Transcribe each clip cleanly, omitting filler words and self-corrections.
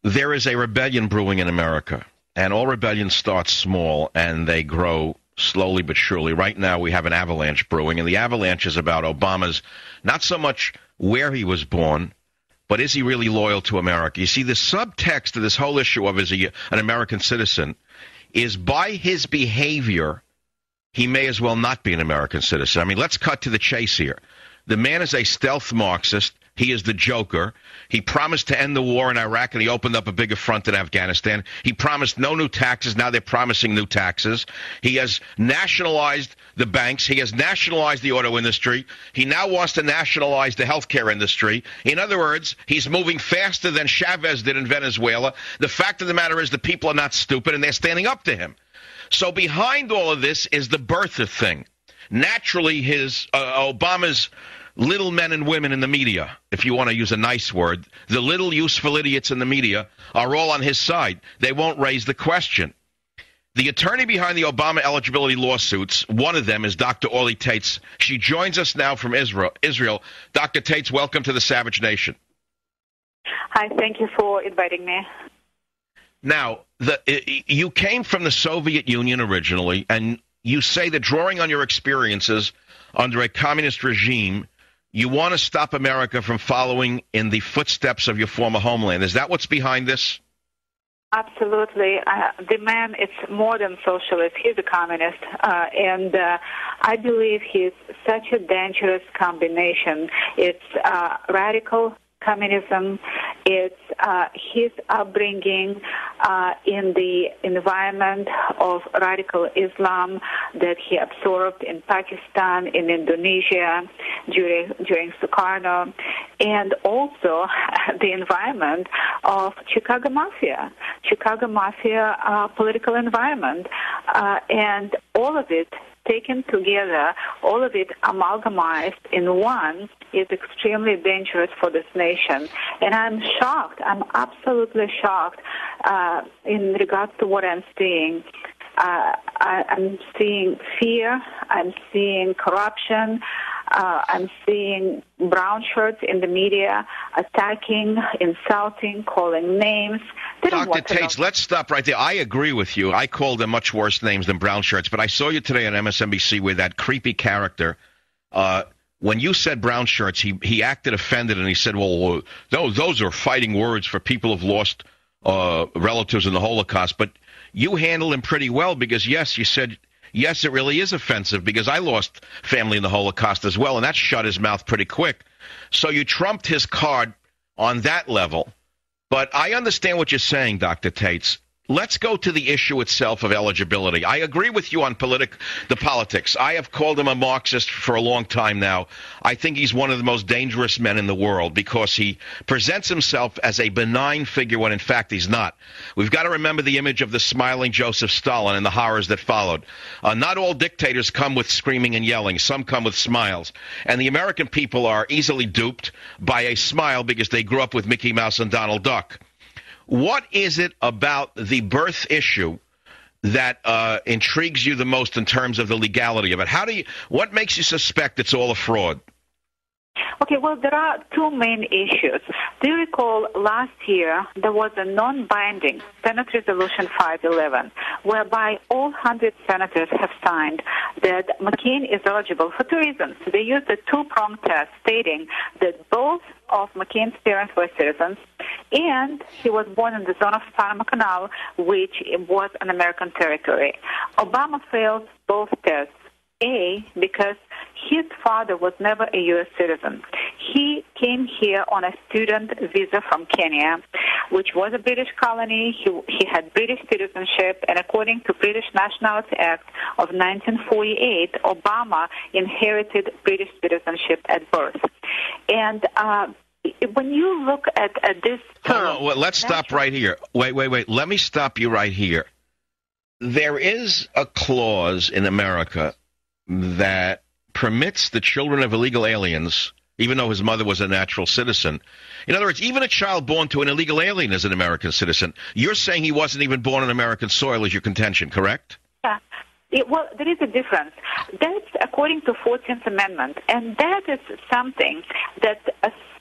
There is a rebellion brewing in America, and all rebellions start small, and they grow slowly but surely. Right now, we have an avalanche brewing, and the avalanche is about Obama's, not so much where he was born, but is he really loyal to America? You see, the subtext of this whole issue of is he an American citizen is by his behavior, he may as well not be an American citizen. I mean, let's cut to the chase here. The man is a stealth Marxist. He is the Joker. He promised to end the war in Iraq, and he opened up a bigger front in Afghanistan. He promised no new taxes. Now they're promising new taxes. He has nationalized the banks. He has nationalized the auto industry. He now wants to nationalize the healthcare industry. In other words, he's moving faster than Chavez did in Venezuela. The fact of the matter is the people are not stupid, and they're standing up to him. So behind all of this is the birther thing. Naturally, Obama's little men and women in the media, if you want to use a nice word, the little useful idiots in the media are all on his side. They won't raise the question. The attorney behind the Obama eligibility lawsuits, one of them is Dr. Orly Taitz. She joins us now from Israel. Dr. Taitz, welcome to the Savage Nation. Hi, thank you for inviting me. Now, you came from the Soviet Union originally, and you say that drawing on your experiences under a communist regime, you want to stop America from following in the footsteps of your former homeland. Is that what's behind this? Absolutely. The man is more than socialist. He's a communist. And I believe he's such a dangerous combination. It's radical communism. It's his upbringing in the environment of radical Islam that he absorbed in Pakistan, in Indonesia, during Sukarno, and also the environment of Chicago Mafia political environment, and all of it taken together, all of it amalgamized in one is extremely dangerous for this nation. And I'm shocked. I'm absolutely shocked in regards to what I'm seeing. I'm seeing fear. I'm seeing corruption. I'm seeing brown shirts in the media attacking, insulting, calling names. Dr. Taitz, let's stop right there. I agree with you. I called them much worse names than brown shirts, but I saw you today on MSNBC with that creepy character. When you said brown shirts, he acted offended, and he said, well, those are fighting words for people who've lost relatives in the Holocaust. But you handled him pretty well because, yes, you said, yes, it really is offensive because I lost family in the Holocaust as well, and that shut his mouth pretty quick. So you trumped his card on that level. But I understand what you're saying, Dr. Taitz. Let's go to the issue itself of eligibility. I agree with you on the politics. I have called him a Marxist for a long time now. I think he's one of the most dangerous men in the world because he presents himself as a benign figure when in fact he's not. We've got to remember the image of the smiling Joseph Stalin and the horrors that followed. Not all dictators come with screaming and yelling. Some come with smiles. And the American people are easily duped by a smile because they grew up with Mickey Mouse and Donald Duck. What is it about the birth issue that intrigues you the most in terms of the legality of it? What makes you suspect it's all a fraud? Okay, well, there are two main issues. Do you recall last year there was a non-binding Senate Resolution 511 whereby all 100 senators have signed that McCain is eligible for two reasons. They used a two-pronged test stating that both of McCain's parents were citizens and he was born in the zone of Panama Canal, which was an American territory. Obama failed both tests. A, because his father was never a U.S. citizen. He came here on a student visa from Kenya, which was a British colony. He had British citizenship, and according to British Nationality Act of 1948, Obama inherited British citizenship at birth. And when you look at this term... Let's stop right here. Wait. Let me stop you right here. There is a clause in America that permits the children of illegal aliens, even though his mother was a natural citizen. In other words, even a child born to an illegal alien is an American citizen. You're saying he wasn't even born on American soil is your contention, correct? Yeah. Well, there is a difference. That's according to 14th Amendment, and that is something that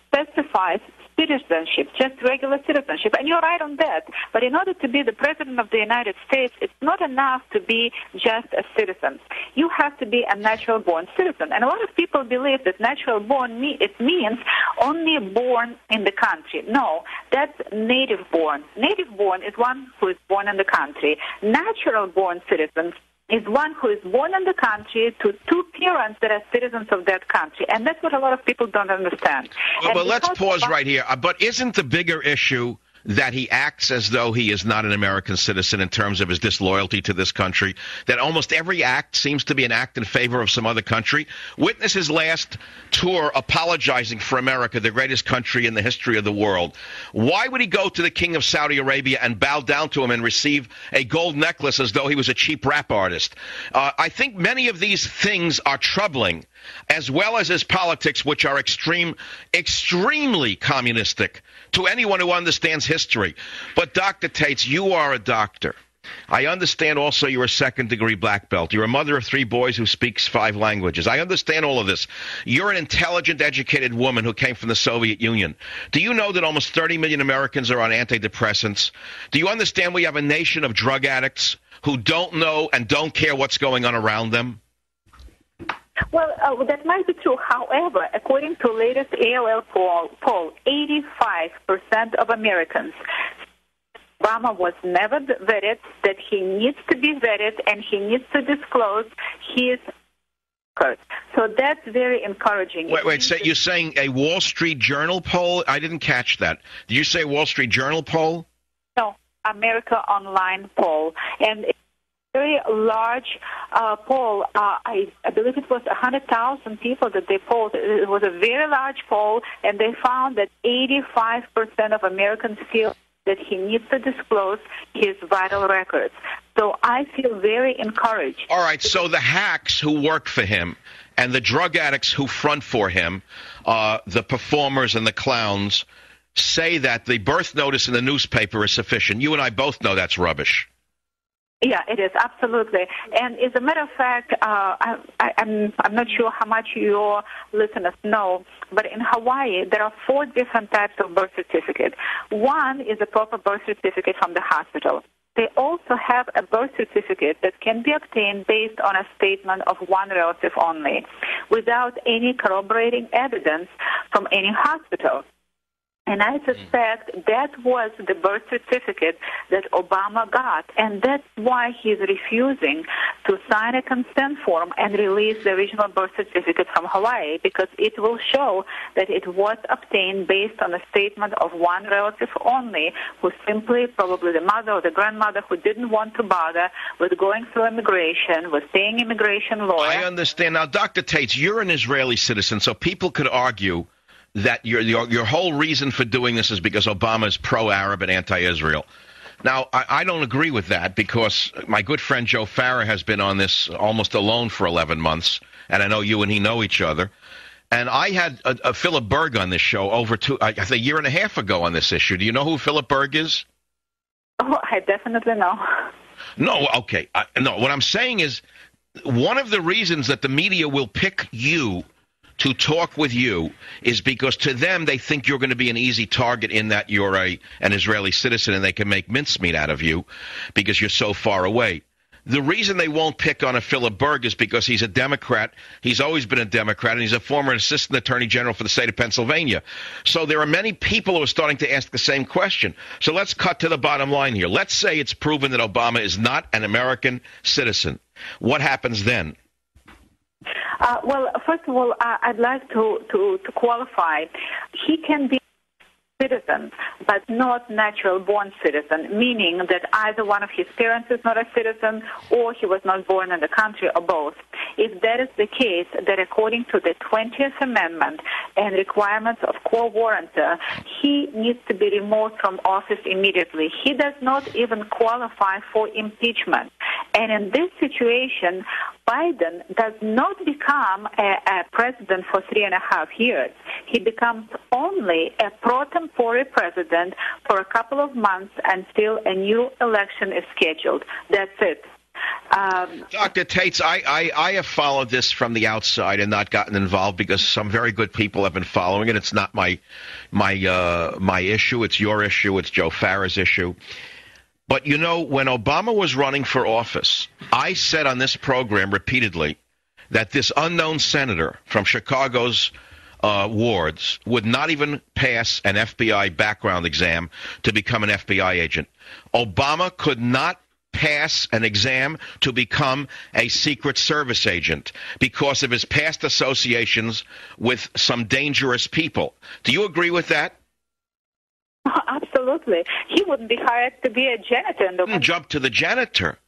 specifies citizenship, just regular citizenship. And you're right on that. But in order to be the President of the United States, it's not enough to be just a citizen. You have to be a natural-born citizen. And a lot of people believe that natural-born it means only born in the country. No, that's native-born. Native-born is one who is born in the country. Natural-born citizens is one who is born in the country to two parents that are citizens of that country. And that's what a lot of people don't understand. Well, but let's pause right here. But isn't the bigger issue that he acts as though he is not an American citizen in terms of his disloyalty to this country, that almost every act seems to be an act in favor of some other country? Witness his last tour apologizing for America, the greatest country in the history of the world. Why would he go to the king of Saudi Arabia and bow down to him and receive a gold necklace as though he was a cheap rap artist? I think many of these things are troubling, as well as his politics, which are extremely communistic to anyone who understands history. But Dr. Taitz, you are a doctor. I understand also you're a second-degree black belt. You're a mother of 3 boys who speaks 5 languages. I understand all of this. You're an intelligent, educated woman who came from the Soviet Union. Do you know that almost 30 million Americans are on antidepressants? Do you understand we have a nation of drug addicts who don't know and don't care what's going on around them? Well, that might be true. However, according to latest AOL poll, 85% of Americans, Obama was never vetted, that he needs to be vetted, and he needs to disclose his records. So that's very encouraging. Wait, so you're saying a Wall Street Journal poll? I didn't catch that. Did you say Wall Street Journal poll? No, America Online poll. And very large poll. I believe it was 100,000 people that they polled. It was a very large poll, and they found that 85% of Americans feel that he needs to disclose his vital records. So I feel very encouraged. All right, so the hacks who work for him and the drug addicts who front for him, the performers and the clowns, say that the birth notice in the newspaper is sufficient. You and I both know that's rubbish. Yeah, it is, absolutely. And as a matter of fact, I'm not sure how much your listeners know, but in Hawaii, there are 4 different types of birth certificate. One is a proper birth certificate from the hospital. They also have a birth certificate that can be obtained based on a statement of one relative only, without any corroborating evidence from any hospital. And I suspect that was the birth certificate that Obama got, and that's why he's refusing to sign a consent form and release the original birth certificate from Hawaii, because it will show that it was obtained based on a statement of one relative only, who simply, probably the mother or the grandmother, who didn't want to bother with going through immigration, with paying immigration lawyer. I understand. Now, Dr. Taitz, you're an Israeli citizen, so people could argue that your whole reason for doing this is because Obama is pro-Arab and anti-Israel. Now, I don't agree with that, because my good friend Joe Farah has been on this almost alone for 11 months, and I know you and he know each other. And I had a Philip Berg on this show a year and a half ago on this issue. Do you know who Philip Berg is? Oh, I definitely know. No, okay. No, what I'm saying is one of the reasons that the media will pick you to talk with you is because to them they think you're going to be an easy target in that you're an Israeli citizen and they can make mincemeat out of you because you're so far away. The reason they won't pick on a Philip Berg is because he's a Democrat. He's always been a Democrat, and he's a former assistant attorney general for the state of Pennsylvania. So there are many people who are starting to ask the same question. So let's cut to the bottom line here. Let's say it's proven that Obama is not an American citizen. What happens then? Well, first of all, I'd like to qualify. He can be a citizen, but not natural-born citizen, meaning that either one of his parents is not a citizen or he was not born in the country, or both. If that is the case, that according to the 20th Amendment and requirements of quo warrantor, he needs to be removed from office immediately. He does not even qualify for impeachment. And in this situation, Biden does not become a president for 3.5 years. He becomes only a pro tempore president for a couple of months until a new election is scheduled. That's it. Dr. Taitz, I have followed this from the outside and not gotten involved because some very good people have been following it. It's not my issue. It's your issue. It's Joe Farah's issue. But, you know, when Obama was running for office, I said on this program repeatedly that this unknown senator from Chicago's wards would not even pass an FBI background exam to become an FBI agent. Obama could not pass an exam to become a Secret Service agent because of his past associations with some dangerous people. Do you agree with that? Absolutely. He wouldn't be hired to be a janitor. Jump to the janitor.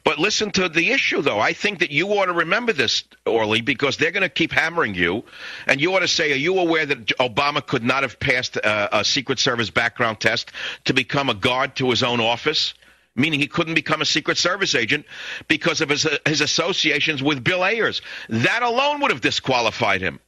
But listen to the issue, though. I think that you ought to remember this, Orly, because they're going to keep hammering you. And you ought to say, are you aware that Obama could not have passed a Secret Service background test to become a guard to his own office? Meaning he couldn't become a Secret Service agent because of his associations with Bill Ayers. That alone would have disqualified him.